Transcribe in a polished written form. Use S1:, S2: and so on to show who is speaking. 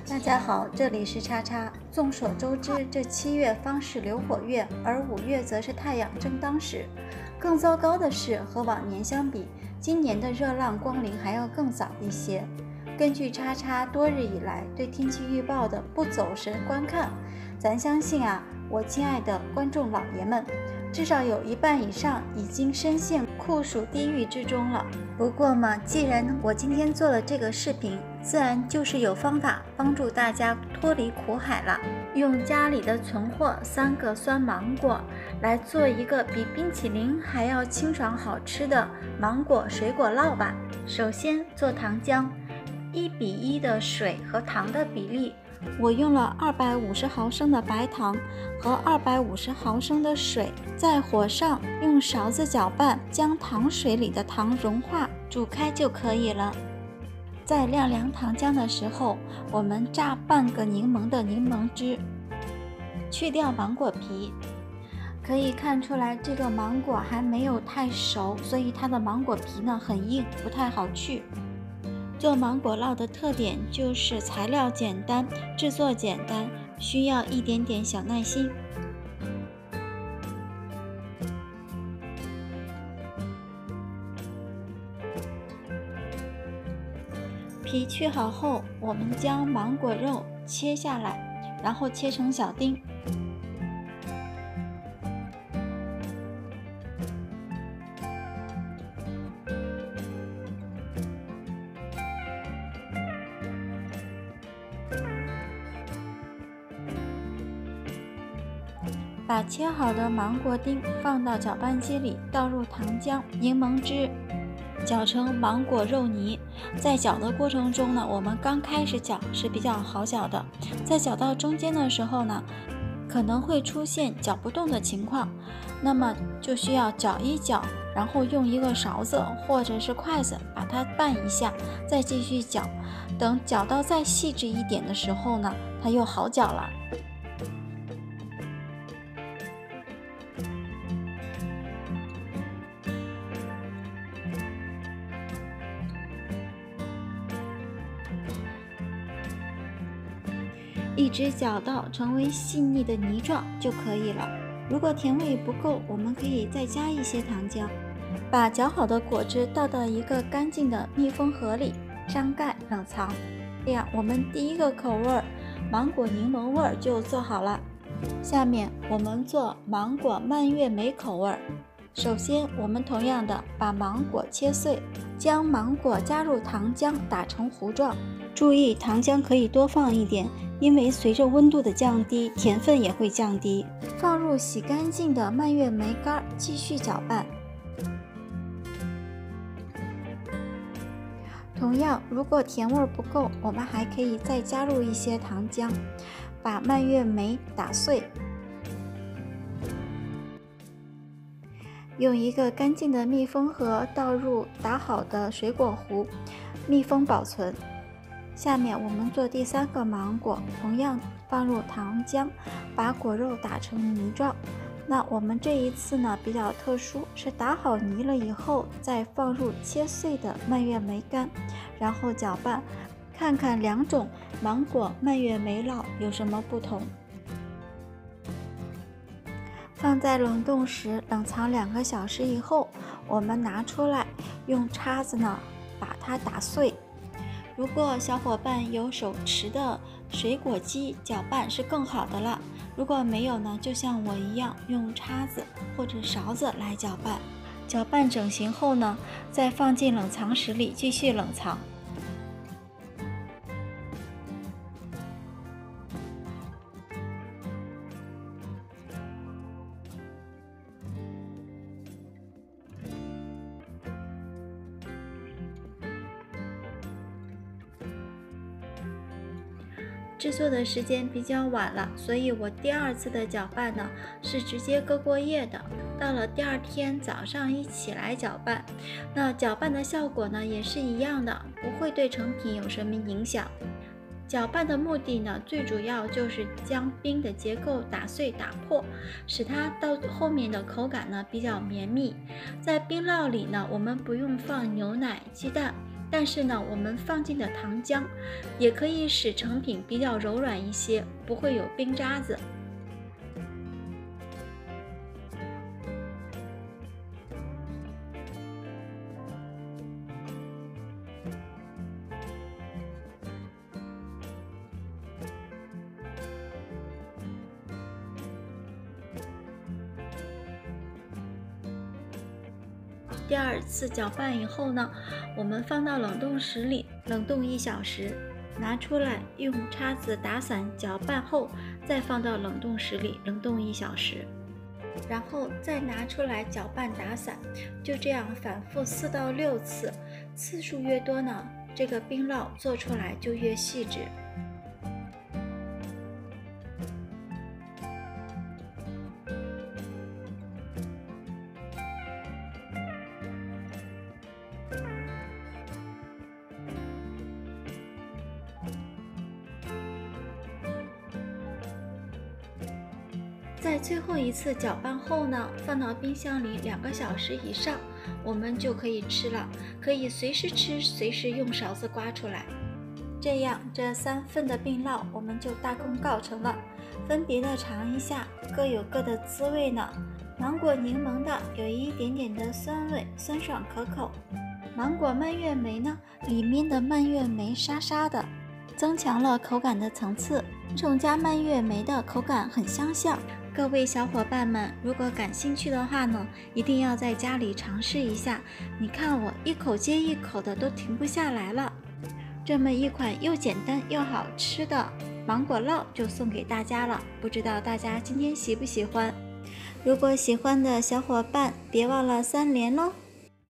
S1: 大家好，这里是叉叉。众所周知，这7月方是流火月，而5月则是太阳正当时。更糟糕的是，和往年相比，今年的热浪光临还要更早一些。根据叉叉多日以来对天气预报的不走神观看，咱相信我亲爱的观众老爷们，至少有一半以上已经深陷酷暑地狱之中了。不过嘛，既然我今天做了这个视频，自然就是有方法帮助大家脱离苦海了。用家里的存货3个酸芒果来做一个比冰淇淋还要清爽好吃的芒果水果酪吧。首先做糖浆，1:1的水和糖的比例，我用了250毫升的白糖和250毫升的水，在火上用勺子搅拌，将糖水里的糖融化煮开就可以了。在晾凉糖浆的时候，我们榨半个柠檬的柠檬汁，去掉芒果皮。可以看出来这个芒果还没有太熟，所以它的芒果皮呢很硬，不太好去。做芒果酪的特点就是材料简单，制作简单，需要一点点小耐心。皮去好后，我们将芒果肉切下来，然后切成小丁。把切好的芒果丁放到搅拌机里，倒入糖浆、柠檬汁，搅成芒果肉泥。在搅的过程中呢，我们刚开始搅是比较好搅的，在搅到中间的时候呢，可能会出现搅不动的情况，那么就需要搅一搅，然后用一个勺子或者是筷子把它拌一下，再继续搅。等搅到再细致一点的时候呢，它又好搅了。一直搅到成为细腻的泥状就可以了。如果甜味不够，我们可以再加一些糖浆。把搅好的果汁倒到一个干净的密封盒里，张盖冷藏。这样我们第一个口味芒果柠檬味就做好了。下面我们做芒果蔓越莓口味。首先我们同样的把芒果切碎，将芒果加入糖浆打成糊状。注意糖浆可以多放一点，因为随着温度的降低，甜分也会降低。放入洗干净的蔓越莓干，继续搅拌。同样，如果甜味不够，我们还可以再加入一些糖浆，把蔓越莓打碎。用一个干净的密封盒倒入打好的水果糊，密封保存。下面我们做第3个芒果，同样放入糖浆，把果肉打成泥状。那我们这一次呢比较特殊，是打好泥了以后，再放入切碎的蔓越莓干，然后搅拌，看看2种芒果蔓越莓酪有什么不同。放在冷冻室冷藏2个小时以后，我们拿出来，用叉子呢把它打碎。如果小伙伴有手持的水果机搅拌是更好的了，如果没有呢，就像我一样用叉子或者勺子来搅拌。搅拌整形后呢，再放进冷藏室里继续冷藏。制作的时间比较晚了，所以我第2次的搅拌呢是直接搁过夜的，到了第2天早上一起来搅拌。那搅拌的效果呢也是一样的，不会对成品有什么影响。搅拌的目的呢，最主要就是将冰的结构打碎打破，使它到后面的口感呢比较绵密。在冰酪里呢，我们不用放牛奶、鸡蛋，但是呢，我们放进了糖浆，也可以使成品比较柔软一些，不会有冰渣子。第二次搅拌以后呢，我们放到冷冻室里冷冻1小时，拿出来用叉子打散，搅拌后再放到冷冻室里冷冻1小时，然后再拿出来搅拌打散，就这样反复4到6次，次数越多呢，这个冰酪做出来就越细致。在最后一次搅拌后呢，放到冰箱里2个小时以上，我们就可以吃了。可以随时吃，随时用勺子刮出来。这样，这3份的冰酪我们就大功告成了。分别的尝一下，各有各的滋味呢。芒果柠檬的有一点点的酸味，酸爽可口。芒果蔓越莓呢，里面的蔓越莓沙沙的，增强了口感的层次。虫加蔓越莓的口感很相像。各位小伙伴们，如果感兴趣的话呢，一定要在家里尝试一下。你看我一口接一口的都停不下来了。这么一款又简单又好吃的芒果酪就送给大家了，不知道大家今天喜不喜欢？如果喜欢的小伙伴，别忘了3连咯。